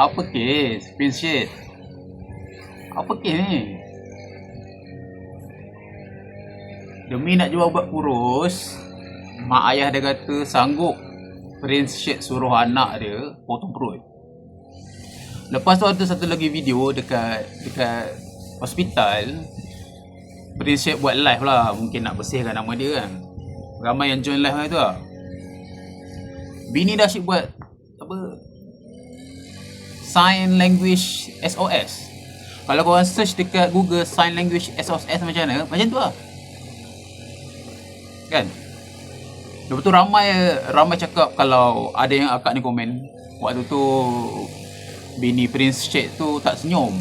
Apa kes? Prince shit. Apa kes ni? Demi nak jual ubat kurus, mak ayah dia kata sanggup Prince shit suruh anak dia potong perut. Lepas tu ada satu lagi video dekat hospital. Prince shit buat live lah, mungkin nak bersihkan nama dia kan. Ramai yang join live tu lah. Bini dah asyik buat apa, sign language SOS. Kalau korang search dekat Google sign language SOS macam mana, macam tu lah kan. Lepas tu ramai cakap kalau ada yang akak ni komen waktu tu bini Prince Sheikh tu tak senyum.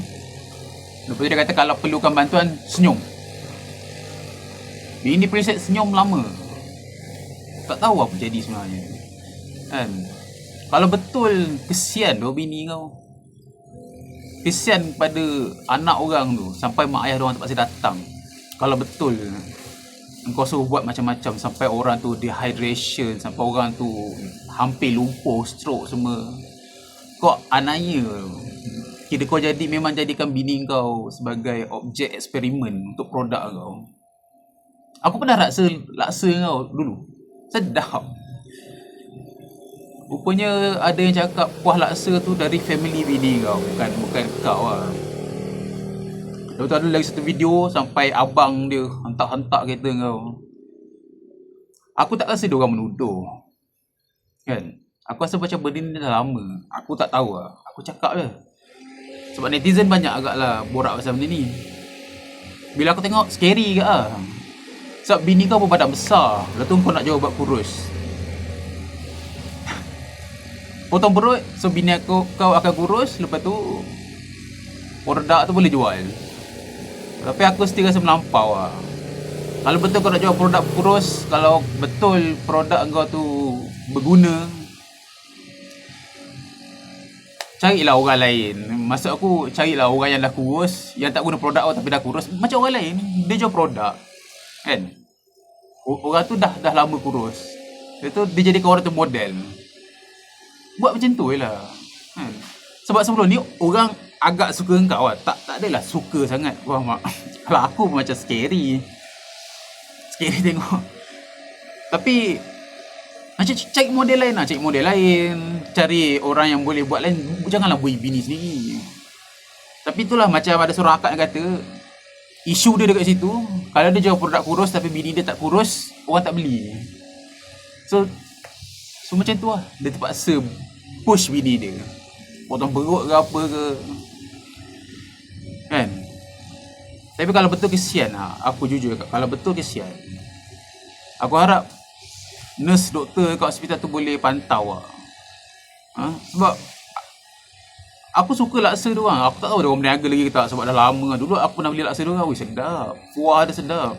Lepas tu dia kata kalau perlukan bantuan senyum. Bini Prince Sheikh senyum lama, tak tahu apa jadi sebenarnya kan. Kalau betul kesian tu bini kau, kesian pada anak orang tu sampai mak ayah diorang terpaksa datang. Kalau betul engkau suruh buat macam-macam sampai orang tu dehydration, sampai orang tu hampir lumpuh, stroke semua, kau anaya. Kira kau memang jadikan bini kau sebagai objek eksperimen untuk produk kau. Aku pernah laksa kau dulu, sedap. Rupanya ada yang cakap kuah laksa tu dari family bini kau, bukan kau lah. Lepas tu ada lagi satu video sampai abang dia hentak-hentak kereta kau. Aku tak rasa dia orang menuduh kan. Aku rasa macam benda ni dah lama. Aku tak tahu lah, aku cakap je. Sebab netizen banyak agak lah borak pasal benda ni. Bila aku tengok scary ke lah. Sebab bini kau pun badan besar, lepas tu kau nak jual ubat kurus. Potong perut, so bini kau akan kurus. Lepas tu produk tu boleh jual. Tapi aku still rasa melampau lah. Kalau betul kau nak jual produk kurus, kalau betul produk kau tu berguna, carilah orang lain. Maksud aku, carilah orang yang dah kurus, yang tak guna produk kau tapi dah kurus. Macam orang lain, dia jual produk kan. Orang tu dah lama kurus, lepas tu dia jadikan orang tu model. Buat macam tu je lah kan. Sebab sebelum ni orang agak suka engkau lah. Tak adalah suka sangat. Wah mak, kalau aku pun macam scary tengok. Tapi macam cari model lain lah. Cari model lain, cari orang yang boleh buat lain. Janganlah buat bini sendiri. Tapi itulah macam ada seorang akak yang kata, isu dia dekat situ, kalau dia jual produk kurus tapi bini dia tak kurus, orang tak beli. So macam tu lah. Dia terpaksa push bini dia, potong perut ke apa ke kan. Tapi kalau betul kesian lah, aku jujur kalau betul kesian, aku harap nurse doktor kat hospital tu boleh pantau lah. Sebab aku suka laksa diorang. Aku tak tahu diorang berniaga lagi ke tak, sebab dah lama. Dulu aku pernah beli laksa diorang, sedap, kuah dia sedap.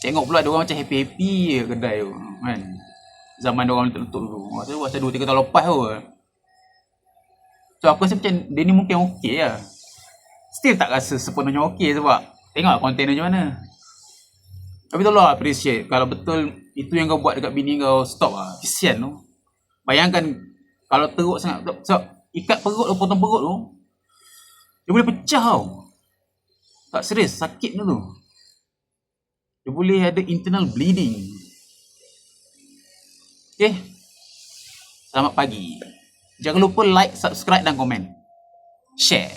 Tengok pula diorang macam happy je kedai tu kan. Zaman diorang letup dulu, masa 2-3 tahun lepas tu. So aku rasa macam dia ni mungkin okey lah. Still tak rasa sepenuhnya okey sebab tengok konten macam mana. Tapi tolong appreciate. Kalau betul itu yang kau buat dekat bini kau, stop lah. Kesian tu. Bayangkan kalau teruk sangat. So ikat perut tu, potong perut tu, dia boleh pecah tau. Tak serius, sakit tu. Dia boleh ada internal bleeding. Okay, selamat pagi. Jangan lupa like, subscribe dan komen. Share.